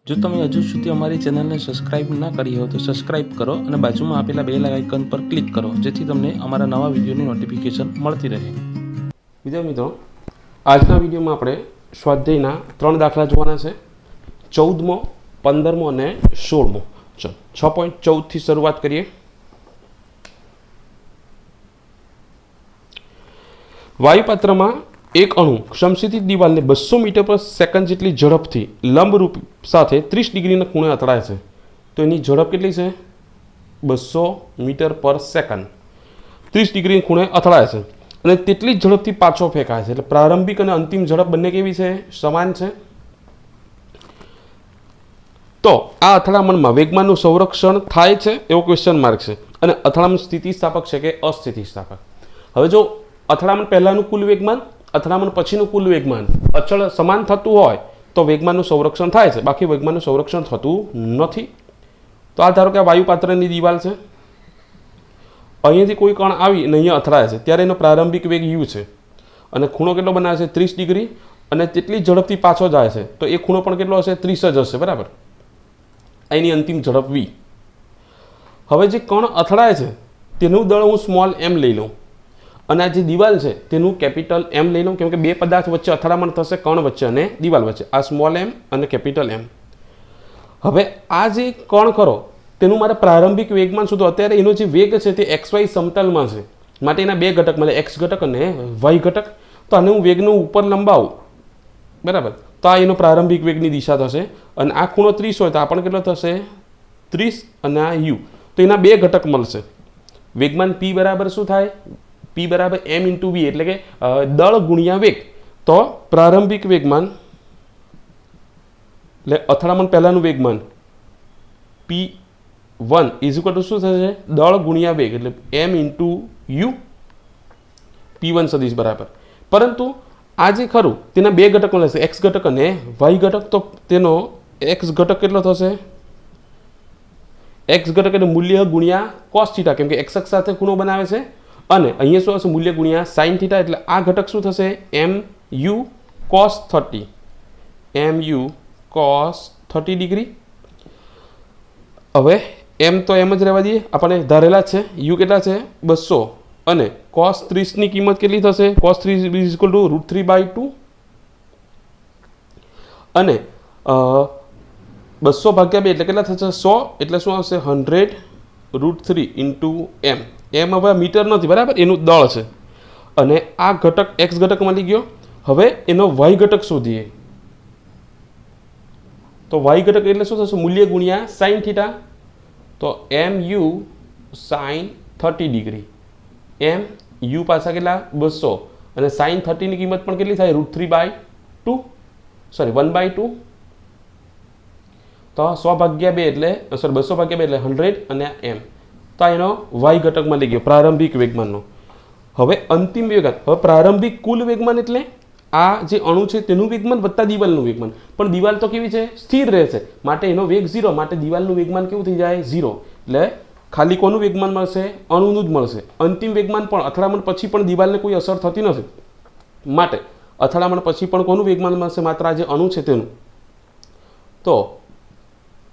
જો તમે હજુ સુધી અમારી ચેનલને સબસ્ક્રાઇબ ના કરી હોય તો સબસ્ક્રાઇબ કરો અને બાજુમાં આપેલા બેલ આઇકન પર ક્લિક કરો જેથી તમને અમારા નવા વિડીયોની નોટિફિકેશન મળતી રહે। વિદ્યાર્થી મિત્રો, આજના વિડીયોમાં આપણે સ્વાધ્યાયના 3 દાખલા જોવાના છે। 14મો, 15મો અને 16મો। ચલો 6.14 થી શરૂઆત કરીએ। વાયુપાત્રમાં એક અણુ સમશીતોષ્ણ દિવાલને 200 મીટર પર સેકન્ડ જેટલી ઝડપથી લંબરૂપ સાથે 30 ડિગ્રીના ખૂણે અથડાય છે। તો એની ઝડપ કેટલી છે? 200 મીટર પર સેકન્ડ 30 ડિગ્રી ખૂણે અથડાય છે અને તેટલી ઝડપથી પાછો ફેંકાય છે। એટલે પ્રારંભિક અને અંતિમ ઝડપ બંને કેવી છે? સમાન છે। તો આ અથડામણમાં વેગમાનનું સંરક્ષણ થાય છે એવો ક્વેશ્ચન માર્ક છે અને અથડામણ સ્થિતિસ્થાપક છે કે અસ્થિતિસ્થાપક। હવે જો અથડામણ પહેલાનું કુલ વેગમાન, અથડામણ પછીનું કુલ વેગમાન અચળ સમાન થતું હોય તો વેગમાનનું સંરક્ષણ થાય છે, બાકી વેગમાનનું સંરક્ષણ થતું નથી। તો આ ધારો કે આ વાયુપાત્રની દિવાલ છે, અહીંયાથી કોઈ કણ આવી અને અહીંયા અથડાય છે ત્યારે એનો પ્રારંભિક વેગ u છે અને ખૂણો કેટલો બનાવે છે? 30 ડિગ્રી અને તેટલી ઝડપથી પાછો જાય છે તો એ ખૂણો પણ કેટલો હશે? 30 જ હશે, બરાબર। એની અંતિમ ઝડપ v। હવે જે કણ અથડાય છે તેનું દળ હું સ્મોલ m લઈ લઉં અને આ જે દિવાલ છે તેનું કેપિટલ M લઈ લઉં, કેમ કે બે પદાર્થ વચ્ચે અથડામણ થશે, કણ વચ્ચે અને દિવાલ વચ્ચે, આ સ્મોલ m અને કેપિટલ M। હવે આ જે કણ ખરો તેનું મારે પ્રારંભિક વેગમાન શોધો। અત્યારે એનો જે વેગ છે તે xy સમતલમાં છે, માટે એના બે ઘટક મળે, x ઘટક અને y ઘટક। તો આને હું વેગનું ઉપર લંબાવું, બરાબર, તો આ એનો પ્રારંભિક વેગની દિશા થશે અને આ ખૂણો 30 હોય તો આ પણ કેટલો થશે? 30 અને આ u, તો એના બે ઘટક મળશે। વેગમાન p બરાબર શું થાય? p બરાબર m ઇન્ટુ v, એટલે કે દળ ગુણ્યા વેગ। તો પ્રારંભિક વેગમાન એટલે અથડામણ પહેલાનું વેગમાન p1 ઇઝ ઇક્વલ ટુ શું થશે? દળ ગુણ્યા વેગ, એટલે m ઇન્ટુ u p1 સદીશ બરાબર। પરંતુ આ જે ખરું તેના બે ઘટક મળશે, x ઘટક અને y ઘટક। તો તેનો x ઘટક કેટલો થશે? x ઘટક એટલે મૂલ્ય ગુણ્યા cos થીટા, કેમ કે x અક્ષ સાથે ખૂણો બનાવે છે અને અહીંયા શું હશે? મૂલ્ય ગુણ્યા sin થીટા, એટલે આ ઘટક શું થશે? mu cos 30, mu cos 30 degree. હવે m તો એમ જ રહેવા દઈએ, આપણે ધારેલા છે। u કેટલા છે? 200 અને cos 30 ની કિંમત કેટલી થશે? cos 30 = √3/2 અને 200 ભાગ્યા 2 એટલે કેટલા થશે? 100, એટલે શું આવશે? 100 √3 ઇન્ટુ m। એમ હવે મીટર નથી, બરાબર, એનું દળ છે અને આ ઘટક x ઘટક મળી ગયો। હવે એનો y ઘટક શોધીએ તો y ઘટક એટલે શું થશે? મૂલ્ય ગુણ્યા sin થીટા, તો mu sin 30 degree, m u પાછા કેટલા? 200 અને sin 30 ની કિંમત પણ કેટલી થાય? √3/2, સોરી 1/2। તો 100 ભાગ્યા 2 એટલે 200 ભાગ્યા 2 એટલે 100 અને m, તો એનો y ઘટક મળી ગયો પ્રારંભિક વેગમાનનો। હવે અંતિમ વેગમાન, હવે પ્રારંભિક કુલ વેગમાન એટલે આ જે અણુ છે તેનું વેગમાન વત્તા દિવાલનું વેગમાન, પણ દિવાલ તો કેવી છે? સ્થિર રહેશે, માટે એનો વેગ 0, માટે દિવાલનું વેગમાન કેવું થઈ જાય? 0। એટલે ખાલી કોનું વેગમાન મળશે? અણુનું જ મળશે। અંતિમ વેગમાન પણ અથડામણ પછી પણ દિવાલને કોઈ અસર થતી નથી, માટે અથડામણ પછી પણ કોનું વેગમાન મળશે? માત્ર આ જે અણુ છે તેનું। તો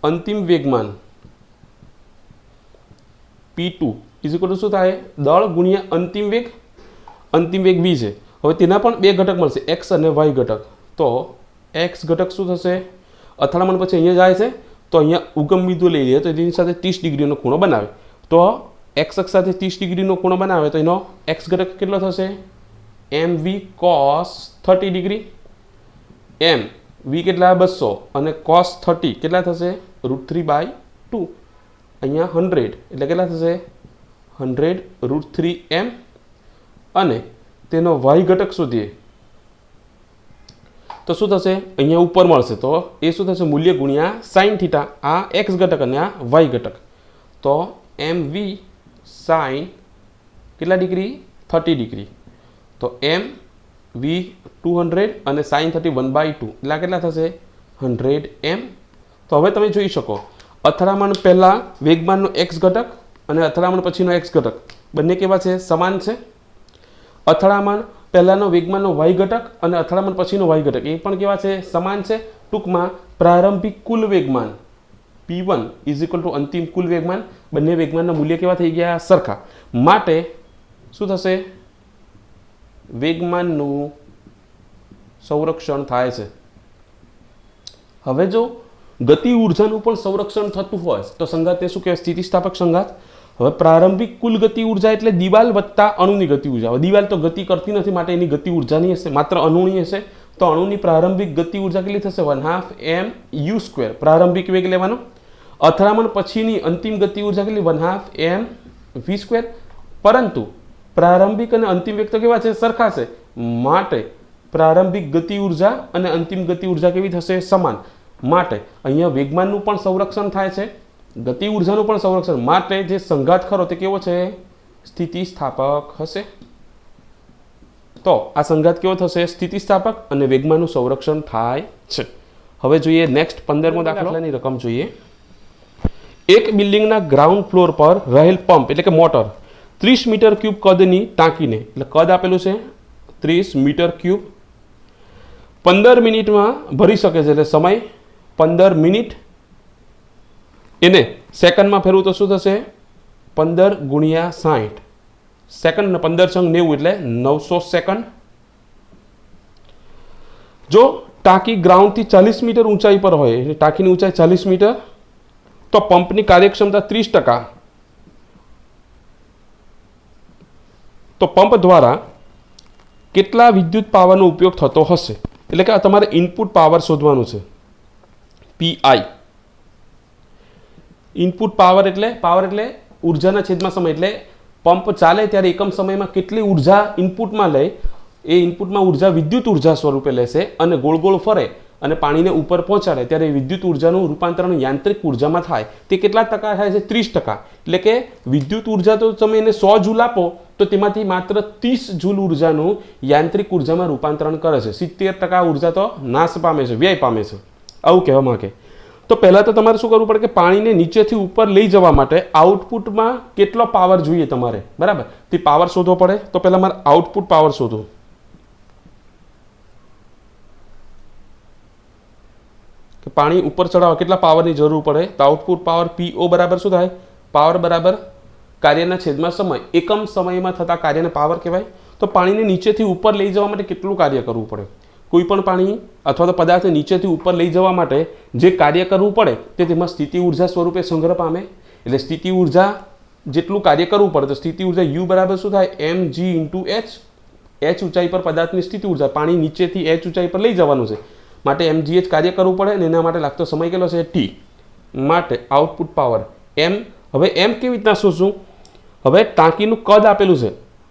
અંતિમ વેગમાન p2 ઇઝ ઇક્વલ ટુ શું થાય? દળ ગુણ્યા અંતિમ વેગ v છે। હવે તેના પણ બે ઘટક મળશે, x અને y ઘટક। તો x ઘટક શું થશે? અથડામણ પછી અહીંયા જાય છે તો અહીંયા ઉગમ બિંદુ લઈ લઈએ તો તેની સાથે 30 ડિગ્રીનો ખૂણો બનાવે, તો x અક્ષ સાથે 30 ડિગ્રીનો ખૂણો બનાવે તો એનો x ઘટક કેટલો થશે? mv cos 30 degree, m v કેટલા? 200 અને cos 30 કેટલા થશે? √3/2, અહીંયા 100 એટલે કેટલા થશે? 100 √3m અને તેનો y ઘટક શોધીએ તો શું થશે? અહીંયા ઉપર મળશે, તો એ શું થશે? મૂલ્ય ગુણ્યા sin થીટા, આ x ઘટક અને આ y ઘટક। તો mv sin કેટલા ડિગ્રી? 30 ડિગ્રી, તો mv 200 અને sin 30 1/2 એટલે કેટલા થશે? 100m। તો હવે તમે જોઈ શકો અથડામણ પહેલા વેગમાનનો x ઘટક અને અથડામણ પછીનો x ઘટક બંને કેવા છે? સમાન છે। અથડામણ પહેલાનો વેગમાનનો y ઘટક અને અથડામણ પછીનો y ઘટક એ પણ કેવા છે? સમાન છે। ટૂંકમાં પ્રારંભિક કુલ વેગમાન P1 ઇઝ ઇક્વલ ટુ અંતિમ કુલ વેગમાન, બંને વેગમાનના મૂલ્ય કેવા થઈ ગયા? સરખા. માટે શું થશે? વેગમાનનું સંરક્ષણ થાય છે. હવે જો ગતિ ઉર્જાનું પણ સંરક્ષણ થતું હોય તો સંઘાત તે શું કહેવાય? સ્થિતિસ્થાપક સંઘાત. હવે પ્રારંભિક કુલ ગતિ ઉર્જા એટલે દિવાલ વત્તા અણુની ગતિ ઉર્જા. હવે દિવાલ તો ગતિ કરતી નથી, માટે એની ગતિ ઉર્જા નહીં હશે, માત્ર અણુની હશે. તો અણુની પ્રારંભિક ગતિ ઉર્જા કેટલી થશે? 1/2 mu². પ્રારંભિક વેગ લેવાનો. અથડામણ પછીની અંતિમ ગતિ ઉર્જા કેટલી? 1/2 mv². પરંતુ પ્રારંભિક અને અંતિમ વેગ તો કેવા છે? સરખા છે. માટે પ્રારંભિક ગતિ ઉર્જા અને અંતિમ ગતિ ઉર્જા કેવી થશે? સમાન. માટે અહીંયા વેગમાનનું પણ સંરક્ષણ થાય છે, ગતિ ઉર્જાનું પણ સંરક્ષણ. માટે જે સંઘાત ખરો તે કેવો છે? સ્થિતિસ્થાપક હશે. તો આ સંઘાત કેવો થશે? સ્થિતિસ્થાપક અને વેગમાનનું સંરક્ષણ થાય છે. હવે જોઈએ નેક્સ્ટ 15મો દાખલાની રકમ જોઈએ. એક બિલ્ડિંગના ગ્રાઉન્ડ ફ્લોર પર રહેલ પંપ એટલે કે મોટર 30 મીટર ક્યુબ કદની ટાંકીને, એટલે કદ આપેલું છે 30 મીટર ક્યુબ, 15 મિનિટમાં ભરી શકે છે. એટલે સમય 15 મિનિટ. એને સેકન્ડમાં ફેરવું તો શું થશે? 15 × 60 સેકન્ડ ને 15 × 90 એટલે 900 સેકન્ડ. જો ટાંકી ગ્રાઉન્ડથી 40 મીટર ઊંચાઈ પર હોય, એટલે ટાંકીની ઊંચાઈ 40 મીટર, તો પંપની કાર્યક્ષમતા 30%. તો પંપ દ્વારા કેટલા વિદ્યુત પાવરનો ઉપયોગ થતો હશે? એટલે કે તમારે ઇનપુટ પાવર શોધવાનું છે. PI ઇનપુટ પાવર એટલે ઉર્જાના છેદમાં સમય. એટલે પંપ ચાલે ત્યારે એકમ સમયમાં કેટલી ઉર્જા ઇનપુટમાં લે, એ ઇનપુટમાં ઉર્જા વિદ્યુત ઉર્જા સ્વરૂપે લેશે અને ગોળ ગોળ ફરે અને પાણીને ઉપર પહોંચાડે ત્યારે વિદ્યુત ઉર્જાનું રૂપાંતરણ યાંત્રિક ઉર્જામાં થાય. તે કેટલા ટકા થાય છે? 30%. એટલે કે વિદ્યુત ઉર્જા તો તમે એને 100 જૂલ આપો તો તેમાંથી માત્ર 30 જૂલ ઉર્જાનું યાંત્રિક ઉર્જામાં રૂપાંતરણ કરે છે. 70% ઉર્જા તો નાશ પામે છે, વ્યય પામે છે, આવું કહેવા માંગે. તો પહેલાં તો તમારે શું કરવું પડે કે પાણીને નીચેથી ઉપર લઈ જવા માટે આઉટપુટમાં કેટલો પાવર જોઈએ તમારે, બરાબર? તે પાવર શોધવો પડે. તો પહેલાં મારે આઉટપુટ પાવર શોધો. કે પાણી ઉપર ચડાવવા કેટલા પાવરની જરૂર પડે? તો આઉટપુટ પાવર PO બરાબર શું થાય? પાવર બરાબર કાર્યના છેદમાં સમય. એકમ સમયમાં થતા કાર્યને પાવર કહેવાય. તો પાણીને નીચેથી ઉપર લઈ જવા માટે કેટલું કાર્ય કરવું પડે? કોઈ પણ પાણી અથવા તો પદાર્થને નીચેથી ઉપર લઈ જવા માટે જે કાર્ય કરવું પડે તે તેમાં સ્થિતિ ઉર્જા સ્વરૂપે સંગ્રહ પામે. એટલે સ્થિતિ ઉર્જા જેટલું કાર્ય કરવું પડે તો સ્થિતિ ઉર્જા U બરાબર શું થાય? mg × h. h ઊંચાઈ પર પદાર્થની સ્થિતિ ઉર્જા, પાણી નીચેથી h ઊંચાઈ પર લઈ જવાનું છે માટે mgh કાર્ય કરવું પડે અને એના માટે લાગતો સમય કેટલો છે? t. માટે આઉટપુટ પાવર m. હવે m કેવી રીતના શોધશું? હવે ટાંકીનું કદ આપેલું છે.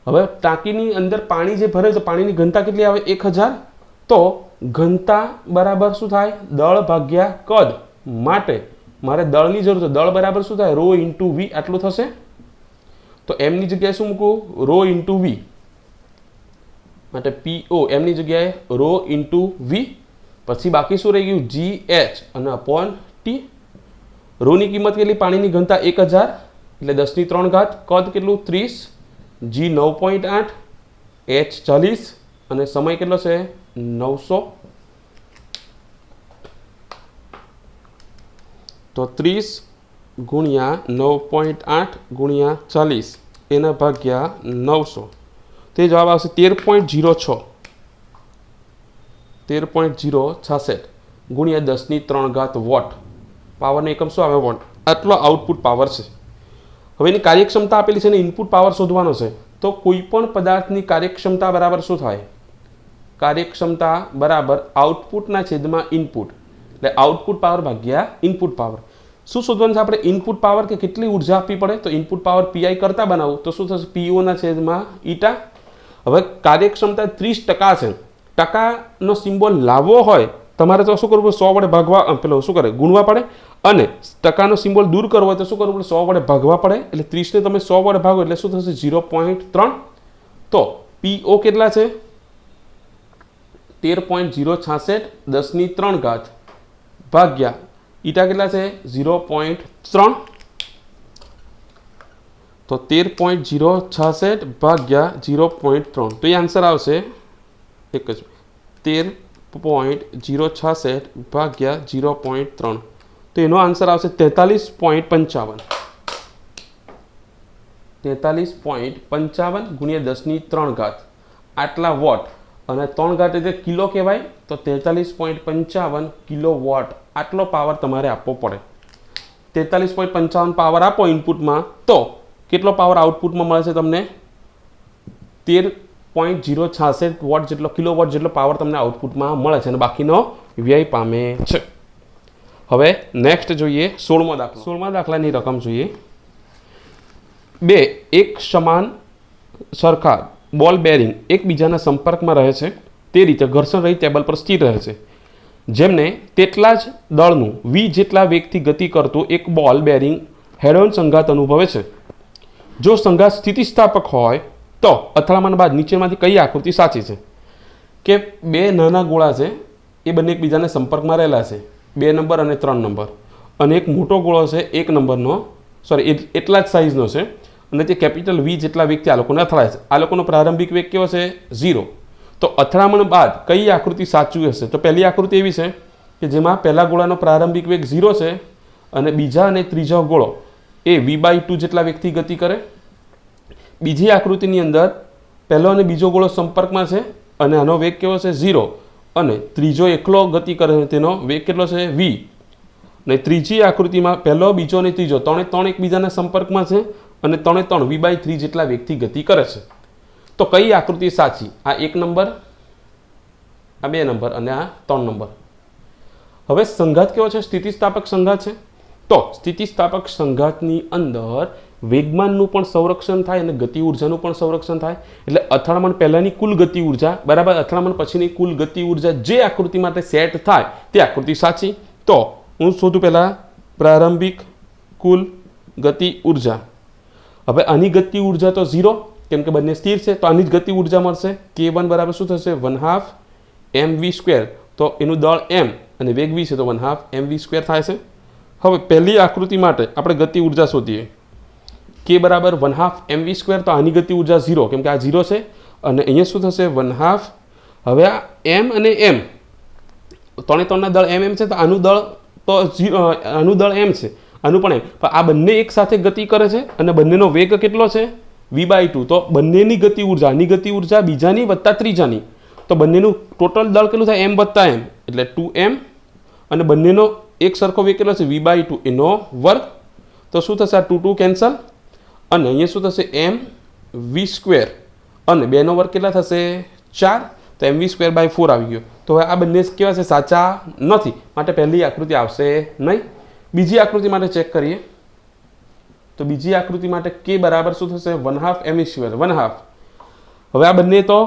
હવે ટાંકીની અંદર પાણી જે ભરે છે, પાણીની ઘનતા કેટલી આવે? 1000. તો ઘનતા બરાબર શું થાય? દળ ભાગ્યા કદ. માટે મારે દળની જરૂર છે. દળ બરાબર શું થાય? ρ × v આટલું થશે. તો m ની જગ્યાએ શું મૂકવું? ρ × v. માટે PO m ની જગ્યાએ ρ × v. પછી બાકી શું રહી ગયું? GH અને અપોન T. ρની કિંમત કેટલી? પાણીની ઘનતા 1000 એટલે 10⁻³ કદ કેટલું? 30, G 9.8, H 40 અને સમય કેટલો છે? 900. તો 30 × 9.8 × 40 એના ભાગ્યા 900. તે જવાબ આવશે 13.06. 13.066 ગુણ્યા 10⁻³ વોટ. પાવરનો એકમ શું આવે? વોટ. આટલો આઉટપુટ પાવર છે. હવે એની કાર્યક્ષમતા આપેલી છે અને ઇનપુટ પાવર શોધવાનો છે. તો કોઈ પણ પદાર્થની કાર્યક્ષમતા બરાબર શું થાય? કાર્યક્ષમતા બરાબર આઉટપુટના છેદમાં ઇનપુટ. એટલે આઉટપુટ પાવર ભાગ્યા ઇનપુટ પાવર. શું શોધવાનું છે આપણે? ઇનપુટ પાવર કે કેટલી ઉર્જા આપવી પડે. તો ઇનપુટ પાવર PI કરતા બનાવું તો શું થશે? PO ના છેદમાં ઈટા. હવે કાર્યક્ષમતા 30% છે. ટકાનો સિમ્બોલ લાવવો હોય તમારે તો શું કરવું? 100 વડે ભાગવા, પેલો શું કરે? ગુણવા પડે. અને ટકાનો સિમ્બોલ દૂર કરવો હોય તો શું કરવું પડે? 100 વડે ભાગવા પડે. એટલે 30 ને તમે 100 વડે ભાગો એટલે શું થશે? 0.3. તો PO કેટલા છે? 13.066 10⁻³ ભાગ્યા ઈટા કેટલા છે? 0.3. તો 13.066 ભાગ્યા 0.3. તો એ આન્સર આવશે એક જ 13 0.066 ભાગ્યા 0.3, તો એનો આન્સર આવશે 43.55. 43.55 ગુણ્યા 10⁻³ આટલા વોટ, અને 3 ઘાત એટલે કિલો કહેવાય, તો 43.55 કિલો વોટ આટલો પાવર તમારે આપવો પડે. 43.55 પાવર આપો ઇનપુટમાં, તો કેટલો પાવર આઉટપુટમાં મળે છે તમને? 13.066 વોટ જેટલો, કિલો વોટ જેટલો પાવર તમને આઉટપુટમાં મળે છે, અને બાકીનો વ્યય પામે છે. હવે નેક્સ્ટ જોઈએ 16મો દાખલો. 16મા દાખલાની રકમ જોઈએ. બે એક સમાન સરખા બોલ બેરિંગ એકબીજાના સંપર્કમાં રહે છે, તે રીતે ઘર્ષણ રહિત ટેબલ પર સ્થિર રહે છે, જેમને તેટલા જ દળનું v જેટલા વેગથી ગતિ કરતું એક બોલ બેરિંગ હેડ ઓન સંઘાત અનુભવે છે. જો સંઘાત સ્થિતિસ્થાપક હોય તો અથડામણ બાદ નીચેમાંથી કઈ આકૃતિ સાચી છે? કે બે નાના ગોળા છે, એ બંને એકબીજાના સંપર્કમાં રહેલા છે, 2 નંબર અને 3 નંબર, અને એક મોટો ગોળો છે 1 નંબરનો, એટલા જ સાઇઝનો છે, અને તે કેપિટલ V જેટલા વેગથી આ લોકોને અથડાય છે. આ લોકોનો પ્રારંભિક વેગ કેવો છે? 0. તો અથડામણ બાદ કઈ આકૃતિ સાચું હશે? તો પહેલી આકૃતિ એવી છે કે જેમાં પહેલા ગોળાનો પ્રારંભિક વેગ 0 છે, અને બીજા અને ત્રીજો ગોળો એ v/2 જેટલા વેગથી ગતિ કરે. બીજી આકૃતિની અંદર પહેલો અને બીજો ગોળો સંપર્કમાં છે, અને આનો વેગ કેવો છે? 0, અને ત્રીજો એકલો ગતિ કરે છે, તેનો વેગ કેટલો છે? v. અને ત્રીજી આકૃતિમાં પહેલો, બીજો અને ત્રીજો ત્રણે એકબીજાના સંપર્કમાં છે, અને 3 v/3 જેટલા વેગથી ગતિ કરે છે. તો કઈ આકૃતિ સાચી? આ 1 નંબર, આ 2 નંબર, અને આ 3 નંબર. હવે સંઘાત કેવો છે? સ્થિતિસ્થાપક સંઘાત છે. તો સ્થિતિસ્થાપક સંઘાતની અંદર વેગમાનનું પણ સંરક્ષણ થાય અને ગતિ ઉર્જાનું પણ સંરક્ષણ થાય. એટલે અથડામણ પહેલાની કુલ ગતિ ઉર્જા બરાબર અથડામણ પછીની કુલ ગતિ ઉર્જા જે આકૃતિ માટે સેટ થાય તે આકૃતિ સાચી. તો હું શોધું પહેલાં પ્રારંભિક કુલ ગતિ ઉર્જા. હવે આની ગતિ ઉર્જા તો 0, કેમ કે બંને સ્થિર છે, તો આની જ ગતિ ઉર્જા મળશે. k1 બરાબર શું થશે? 1/2 mv². તો એનું દળ m અને વેગ v છે, તો 1/2 mv² થાય છે. હવે પહેલી આકૃતિ માટે આપણે ગતિ ઉર્જા શોધીએ. k બરાબર 1/2 mv², તો આની ગતિ ઉર્જા 0, કેમ કે આ 0 છે, અને અહીંયા શું થશે? 1/2. હવે આ m અને m, 3 દળ mm છે, તો આનું દળ તો 0, આનું દળ m છે, આનું પણ m. પણ આ બંને એક સાથે ગતિ કરે છે, અને બંનેનો વેગ કેટલો છે? v/2. તો બંનેની ગતિ ઉર્જા, આની ગતિ ઉર્જા બીજાની વત્તા ત્રીજાની, તો બંનેનું ટોટલ દળ કેટલું થાય? m વત્તા m, એટલે 2m, અને બંનેનો એક સરખો વેગ કેટલો છે? v/2 એનો વર્ગ. તો શું થશે? આ 2 કેન્સલ, અને અહીંયા શું થશે? mv², અને 2નો વર્ગ કેટલા થશે? 4, તો mv²/4 આવી ગયો. તો હવે આ બંને કેવા છે? સાચા નથી, માટે પહેલી આકૃતિ આવશે નહીં. બીજી આકૃતિ માટે ચેક કરીએ. તો બીજી આકૃતિ માટે k બરાબર શું થશે? 1/2 mv², 1/2. હવે આ બંને તો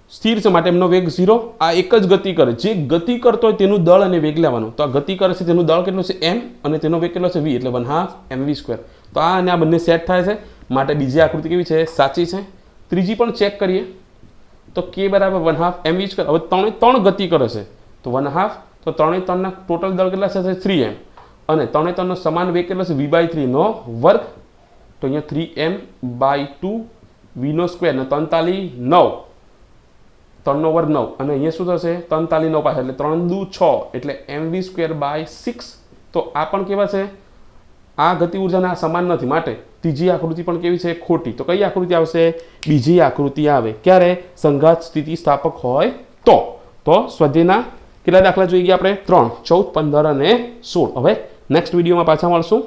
સ્થિર છે, માટે એમનો વેગ 0. આ એક જ ગતિ કરે, જે ગતિ કરતો હોય તેનું દળ અને વેગ લેવાનું. તો આ ગતિ કરે છે, તેનું દળ કેટલું છે? m, અને તેનો વેગ કેટલો છે? v, એટલે 1/2 mv². તો આ અને આ બંને સેટ થાય છે, માટે બીજી આકૃતિ કેવી છે? સાચી છે. ત્રીજી પણ ચેક કરીએ. તો k બરાબર 1/2 mv². હવે 3 ગતિ કરે છે, તો 1/2, તો 3ના ટોટલ દળ કેટલા થશે? 3m, અને 3નો સમાન વેગ કેટલો છે? v/3 નો વર્ગ. તો અહીંયા 3m/2 v², ને 43 9, 3નો વર્ગ 9, અને અહીંયા શું થશે? 43 9 પાછળ, એટલે 3 દુ 6, એટલે mv²/6. તો આ પણ કેવા છે? આ ગતિ ઉર્જાના સમાન નથી, માટે ત્રીજી આકૃતિ પણ કેવી છે? ખોટી. તો કઈ આકૃતિ આવશે? બીજી આકૃતિ આવે. ક્યારે? સંઘાત સ્થિતિસ્થાપક હોય તો. સ્વાધ્યાયના કેટલા દાખલા જોઈ ગયા આપણે? 3, 14, 15 અને 16. હવે નેક્સ્ટ વિડીયોમાં પાછા મળશું.